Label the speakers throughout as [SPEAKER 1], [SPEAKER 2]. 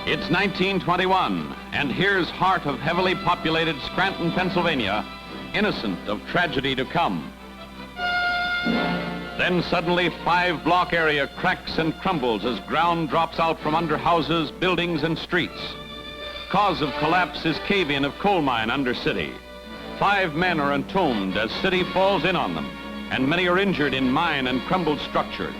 [SPEAKER 1] It's 1921, and here's heart of heavily populated Scranton, Pennsylvania, innocent of tragedy to come. Then suddenly 5-block area cracks and crumbles as ground drops out from under houses, buildings, and streets. Cause of collapse is cave-in of coal mine under city. 5 men are entombed as city falls in on them, and many are injured in mine and crumbled structures.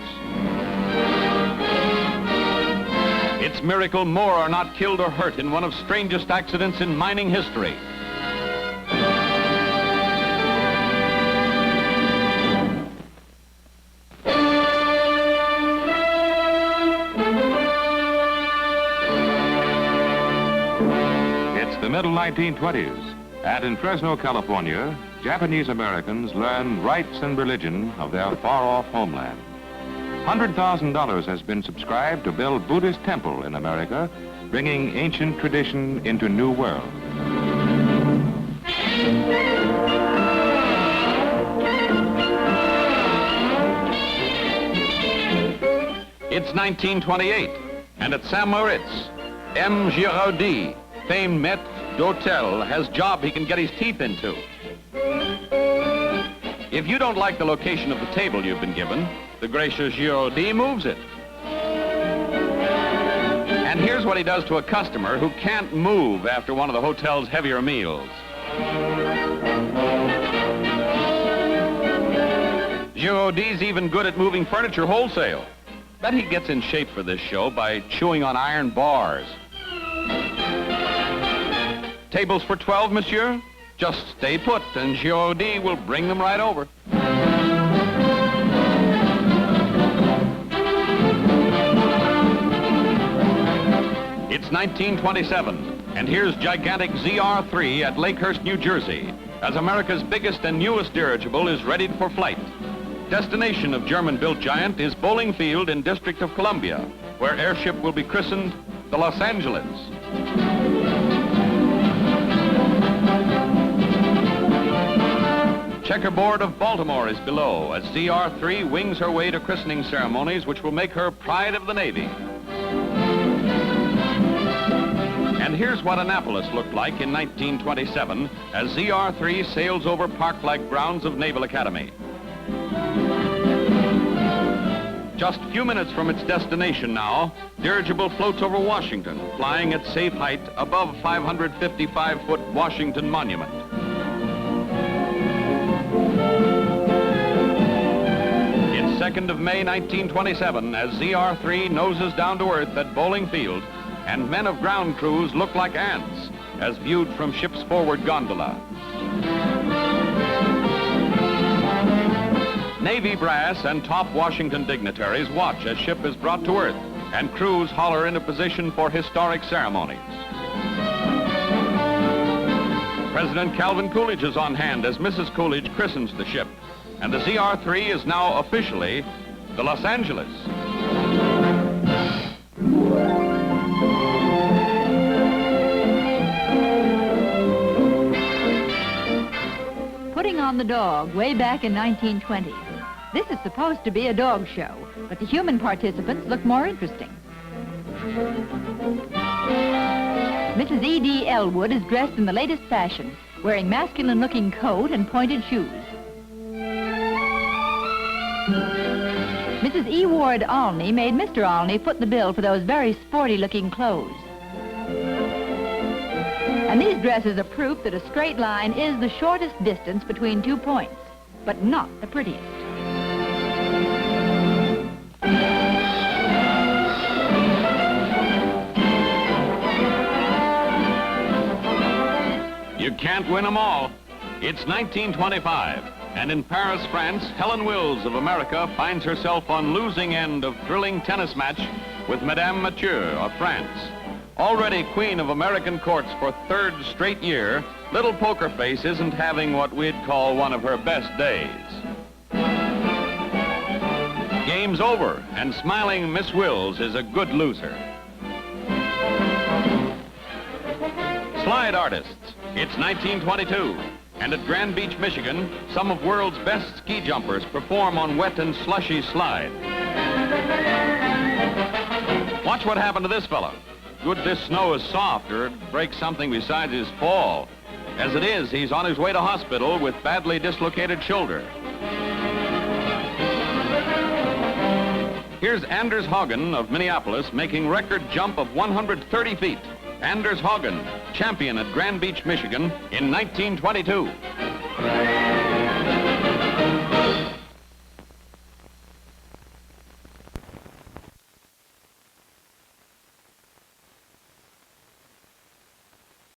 [SPEAKER 1] It's miracle more are not killed or hurt in one of strangest accidents in mining history.
[SPEAKER 2] It's the middle 1920s, and in Fresno, California, Japanese Americans learn rites and religion of their far-off homeland. $100,000 has been subscribed to build Buddhist Temple in America, bringing ancient tradition into new world.
[SPEAKER 1] It's 1928, and at St. Moritz, M. Giraudy, famed maître d'hôtel, has job he can get his teeth into. If you don't like the location of the table you've been given, the gracious Giraudy moves it. And here's what he does to a customer who can't move after one of the hotel's heavier meals. Giraudy's even good at moving furniture wholesale. Bet he gets in shape for this show by chewing on iron bars. Tables for 12, monsieur? Just stay put and Giraudy will bring them right over. It's 1927, and here's gigantic ZR-3 at Lakehurst, New Jersey, as America's biggest and newest dirigible is readied for flight. Destination of German-built giant is Bowling Field in District of Columbia, where airship will be christened the Los Angeles. Checkerboard of Baltimore is below as ZR-3 wings her way to christening ceremonies which will make her pride of the Navy. And here's what Annapolis looked like in 1927 as ZR-3 sails over park-like grounds of Naval Academy. Just a few minutes from its destination now, dirigible floats over Washington, flying at safe height above 555-foot Washington Monument. It's 2nd of May, 1927, as ZR-3 noses down to earth at Bowling Field, and men of ground crews look like ants as viewed from ship's forward gondola. Navy brass and top Washington dignitaries watch as ship is brought to earth and crews holler into position for historic ceremonies. President Calvin Coolidge is on hand as Mrs. Coolidge christens the ship, and the ZR-3 is now officially the Los Angeles.
[SPEAKER 3] Putting on the dog way back in 1920. This is supposed to be a dog show, but the human participants look more interesting. Mrs. E.D. Elwood is dressed in the latest fashion, wearing masculine-looking coat and pointed shoes. Mrs. E. Ward Alney made Mr. Alney foot the bill for those very sporty-looking clothes. And these dresses are proof that a straight line is the shortest distance between 2 points, but not the prettiest.
[SPEAKER 1] You can't win them all. It's 1925, and in Paris, France, Helen Wills of America finds herself on losing end of thrilling tennis match with Madame Mathieu of France. Already queen of American courts for 3rd straight year, little Poker Face isn't having what we'd call one of her best days. Game's over, and smiling Miss Wills is a good loser. Slide artists. It's 1922, and at Grand Beach, Michigan, some of world's best ski jumpers perform on wet and slushy slide. Watch what happened to this fellow. good this snow is soft or it'd break something besides his fall. As it is, he's on his way to hospital with badly dislocated shoulder. Here's Anders Haugen of Minneapolis making record jump of 130 feet. Anders Haugen, champion at Grand Beach, Michigan in 1922.